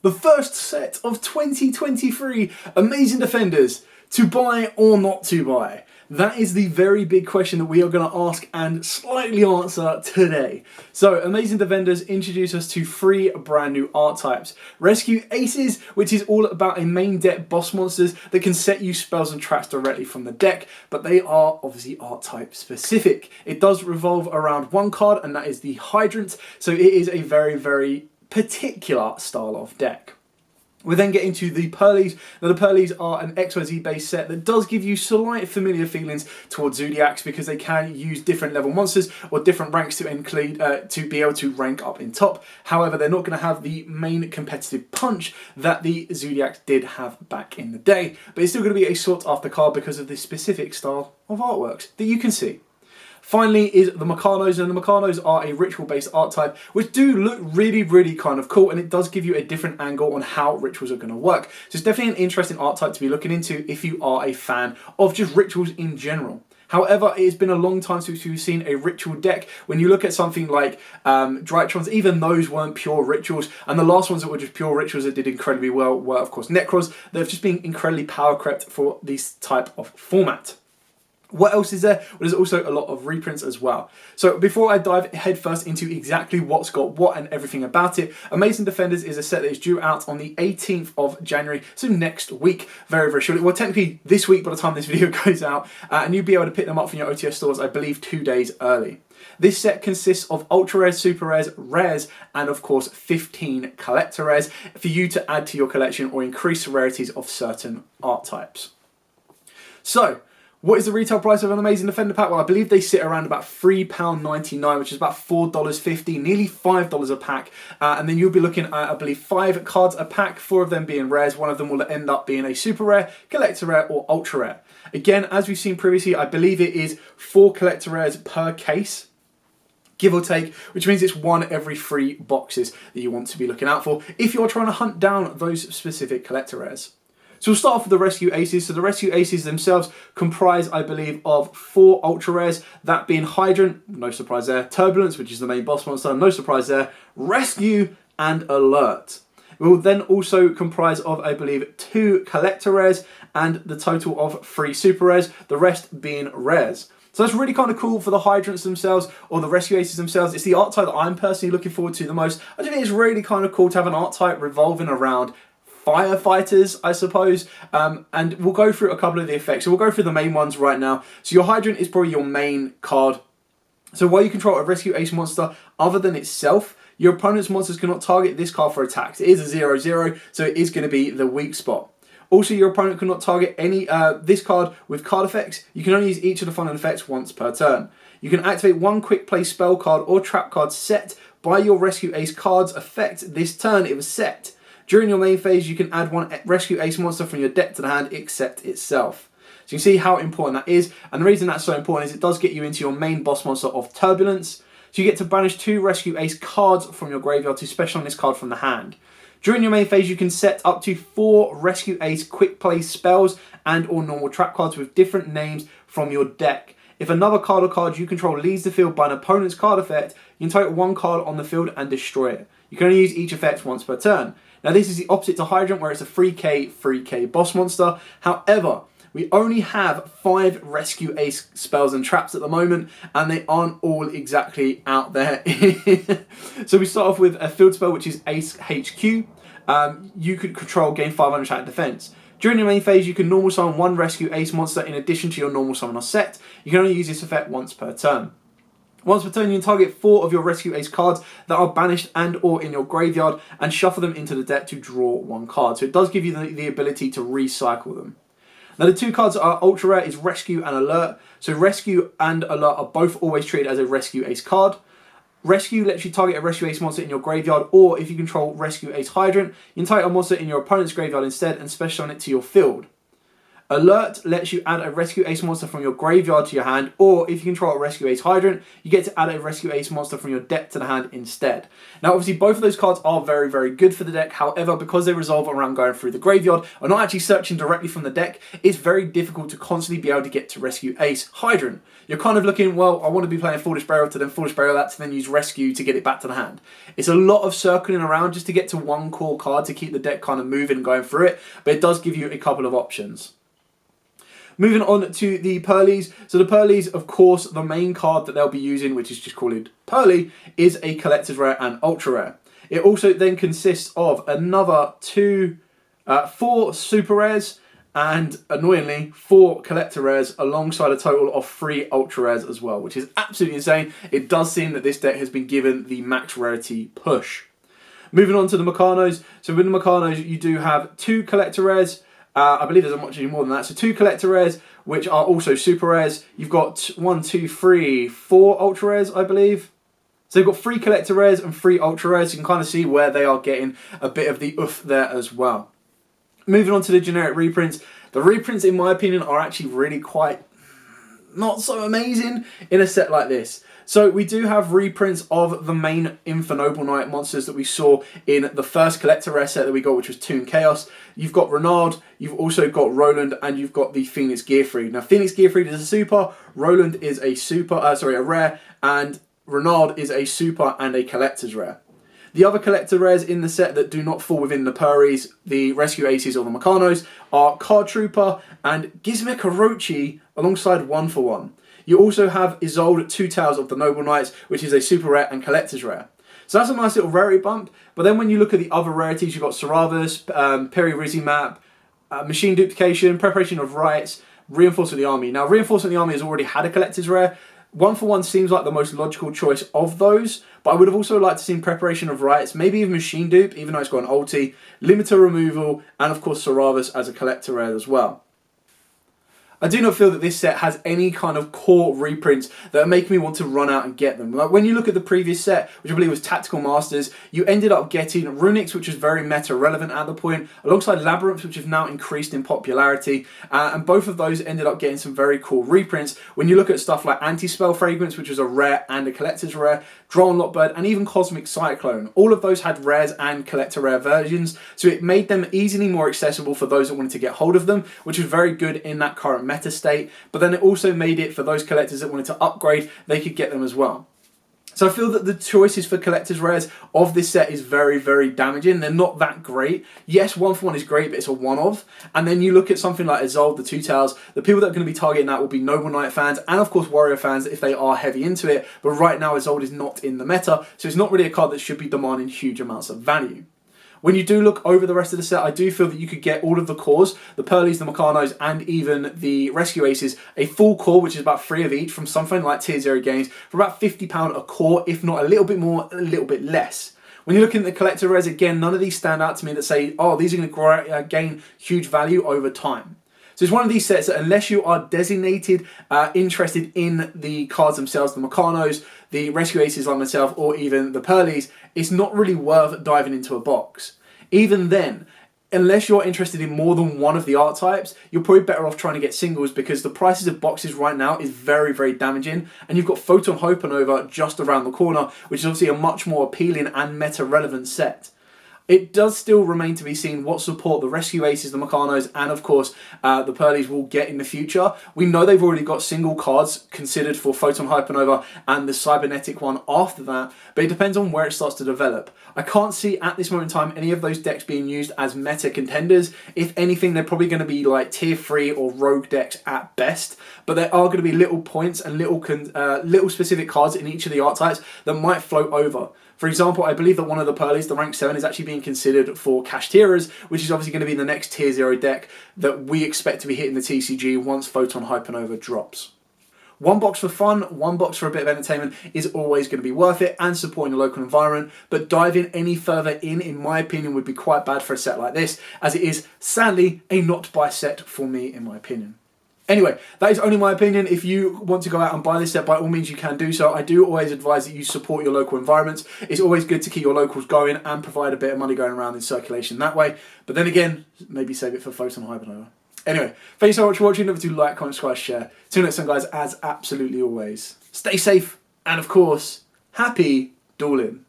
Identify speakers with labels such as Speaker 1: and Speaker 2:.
Speaker 1: The first set of 2023 Amazing Defenders, to buy or not to buy? That is the very big question that we are going to ask and slightly answer today. So, Amazing Defenders introduce us to 3 brand new archetypes. Rescue Aces, which is all about a main deck boss monsters that can set you spells and traps directly from the deck, but they are obviously archetype specific. It does revolve around one card, and that is the Hydrant, so it is a very, very particular style of deck. We then get into the Puurrelys. Now the Puurrelys are an XYZ based set that does give you slight familiar feelings towards Zodiacs because they can use different level monsters or different ranks to include to be able to rank up in top. However, they're not going to have the main competitive punch that the Zodiacs did have back in the day. But it's still going to be a sought after card because of the specific style of artworks that you can see. Finally is the Mikanos, and the Mikanos are a ritual-based archetype which do look really, really kind of cool, and it does give you a different angle on how rituals are going to work. So it's definitely an interesting archetype to be looking into if you are a fan of just rituals in general. However, it has been a long time since we've seen a ritual deck. When you look at something like Drytrons, even those weren't pure rituals, and the last ones that were just pure rituals that did incredibly well were, of course, Necros. They've just been incredibly power crept for this type of format. What else is there? Well, there's also a lot of reprints as well. So before I dive headfirst into exactly what's got what and everything about it, Amazing Defenders is a set that is due out on the 18th of January, so next week, very, very shortly. Well, technically this week by the time this video goes out, and you'll be able to pick them up from your OTS stores, I believe, 2 days early. This set consists of ultra rares, super rares, rares, and of course 15 collector rares for you to add to your collection or increase the rarities of certain archetypes. So, what is the retail price of an Amazing Defender pack? Well, I believe they sit around about £3.99, which is about $4.50, nearly $5 a pack. And then you'll be looking at, I believe, 5 cards a pack, 4 of them being rares. One of them will end up being a super rare, collector rare, or ultra rare. Again, as we've seen previously, I believe it is 4 collector rares per case, give or take, which means it's 1 every 3 boxes that you want to be looking out for if you're trying to hunt down those specific collector rares. So we'll start off with the Rescue Aces. So the Rescue Aces themselves comprise, I believe, of 4 ultra rares, that being Hydrant, no surprise there, Turbulence, which is the main boss monster, no surprise there, Rescue, and Alert. It will then also comprise of, I believe, 2 collector rares and the total of 3 super rares, the rest being rares. So that's really kind of cool for the Hydrants themselves, or the Rescue Aces themselves. It's the archetype that I'm personally looking forward to the most. I think it's really kind of cool to have an archetype revolving around firefighters, I suppose, and we'll go through a couple of the effects. So we'll go through the main ones right now. So your Hydrant is probably your main card. So while you control a Rescue Ace monster other than itself, your opponent's monsters cannot target this card for attacks. It is a 0/0, so it is going to be the weak spot. Also, your opponent cannot target any this card with card effects. You can only use each of the following effects once per turn. You can activate 1 quick play spell card or trap card set by your Rescue Ace card's effect this turn it was set. During your main phase, you can add 1 Rescue Ace monster from your deck to the hand except itself. So you can see how important that is. And the reason that's so important is it does get you into your main boss monster of Turbulence. So you get to banish 2 Rescue Ace cards from your graveyard to special on this card from the hand. During your main phase, you can set up to 4 Rescue Ace quick play spells and or normal trap cards with different names from your deck. If another card or cards you control leaves the field by an opponent's card effect, you can target 1 card on the field and destroy it. You can only use each effect once per turn. Now this is the opposite to Hydrant, where it's a 3k boss monster. However, we only have 5 Rescue Ace spells and traps at the moment, and they aren't all exactly out there. So we start off with a field spell, which is Ace HQ. You could control, gain 500 attack and defense. During your main phase, you can normal summon 1 Rescue Ace monster in addition to your normal summoner set. You can only use this effect once per turn. Once per turn, you can target 4 of your Rescue Ace cards that are banished and or in your graveyard and shuffle them into the deck to draw 1 card. So it does give you the ability to recycle them. Now the 2 cards that are ultra rare is Rescue and Alert. So Rescue and Alert are both always treated as a Rescue Ace card. Rescue lets you target a Rescue Ace monster in your graveyard, or if you control Rescue Ace Hydrant, you can target a monster in your opponent's graveyard instead and special on it to your field. Alert lets you add a Rescue Ace monster from your graveyard to your hand, or if you control a Rescue Ace Hydrant, you get to add a Rescue Ace monster from your deck to the hand instead. Now obviously both of those cards are very, very good for the deck. However, because they resolve around going through the graveyard or not actually searching directly from the deck, it's very difficult to constantly be able to get to Rescue Ace Hydrant. You're kind of looking, well, I want to be playing Foolish Burial to then Foolish Burial that to then use Rescue to get it back to the hand. It's a lot of circling around just to get to one core card to keep the deck kind of moving and going through it, but it does give you a couple of options. Moving on to the Puurrelys. So the Puurrelys, of course, the main card that they'll be using, which is just called Puurrely, is a Collector's Rare and Ultra Rare. It also then consists of another 4 Super Rares and, annoyingly, 4 Collector Rares alongside a total of 3 Ultra Rares as well, which is absolutely insane. It does seem that this deck has been given the max rarity push. Moving on to the Mikanos. So with the Mikanos, you do have 2 Collector Rares. I believe there's much more than that. So 2 Collector Rares, which are also Super Rares. You've got 1, 2, 3, 4 Ultra Rares, I believe. So they've got 3 Collector Rares and 3 Ultra Rares. You can kind of see where they are getting a bit of the oof there as well. Moving on to the generic reprints. The reprints, in my opinion, are actually really quite not so amazing in a set like this. So we do have reprints of the main Infernoble Knight monsters that we saw in the first Collector Rare set that we got, which was Toon Chaos. You've got Renard, you've also got Roland, and you've got the Phoenix Gearfried. Now, Phoenix Gearfried is a super, Roland is a rare, and Renard is a super and a Collector's Rare. The other Collector Rares in the set that do not fall within the Puurrelys, the Rescue Aces or the Mikanos, are Card Trooper and Gizmek Orochi alongside 1-for-1. You also have Isolde, 2 Tales of the Noble Knights, which is a Super Rare and Collector's Rare. So that's a nice little rarity bump, but then when you look at the other rarities, you've got Saravas, Peri-Rizzi Map, Machine Duplication, Preparation of Rites, Reinforcement of the Army. Now, Reinforcement of the Army has already had a Collector's Rare. 1-for-1 seems like the most logical choice of those, but I would have also liked to see Preparation of Rites, maybe even Machine Dupe, even though it's got an ulti, Limiter Removal, and of course Saravas as a Collector Rare as well. I do not feel that this set has any kind of core reprints that make me want to run out and get them. Like when you look at the previous set, which I believe was Tactical Masters, you ended up getting Runics, which was very meta relevant at the point, alongside Labyrinths, which have now increased in popularity, and both of those ended up getting some very cool reprints. When you look at stuff like Anti-Spell Fragrance, which was a rare and a collector's rare, Drone Lockbird, and even Cosmic Cyclone, all of those had rares and collector rare versions, so it made them easily more accessible for those that wanted to get hold of them, which was very good in that current meta state, but then it also made it for those collectors that wanted to upgrade, they could get them as well. So I feel that the choices for collector's rares of this set is very, very damaging. They're not that great. Yes, 1-for-1 is great, but it's a one-off. And then you look at something like Isolde, the 2 Tales, the people that are going to be targeting that will be Noble Knight fans and of course Warrior fans if they are heavy into it. But right now Isolde is not in the meta, so it's not really a card that should be demanding huge amounts of value. When you do look over the rest of the set, I do feel that you could get all of the cores, the Puurrelys, the Mikanos, and even the Rescue Aces, a full core, which is about 3 of each, from something like Tier 0 games, for about £50 a core, if not a little bit more, a little bit less. When you're looking at the collector rares, again, none of these stand out to me that say, oh, these are going to gain huge value over time. So it's one of these sets that unless you are designated, interested in the cards themselves, the Mikanos, the Rescue Aces like myself, or even the Puurrelys, it's not really worth diving into a box. Even then, unless you're interested in more than one of the archetypes, you're probably better off trying to get singles because the prices of boxes right now is very, very damaging. And you've got Photon Hypernova just around the corner, which is obviously a much more appealing and meta-relevant set. It does still remain to be seen what support the Rescue Aces, the Mikanos, and of course the Puurrelys will get in the future. We know they've already got single cards considered for Photon Hypernova and the Cybernetic one after that, but it depends on where it starts to develop. I can't see at this moment in time any of those decks being used as meta contenders. If anything, they're probably going to be like Tier 3 or Rogue decks at best, but there are going to be little points and little specific cards in each of the archetypes that might float over. For example, I believe that one of the Puurrelys, the rank 7, is actually being considered for Kashtira's, which is obviously going to be the next Tier 0 deck that we expect to be hitting the TCG once Photon Hypernova drops. One box for fun, one box for a bit of entertainment is always going to be worth it and supporting the local environment, but diving any further in my opinion, would be quite bad for a set like this, as it is, sadly, a not buy set for me, in my opinion. Anyway, that is only my opinion. If you want to go out and buy this set, by all means you can do so. I do always advise that you support your local environments. It's always good to keep your locals going and provide a bit of money going around in circulation that way. But then again, maybe save it for Photon Hypernova. Anyway, thank you so much for watching. Don't forget to like, comment, subscribe, share. Till next time, guys, as absolutely always, stay safe and, of course, happy dueling.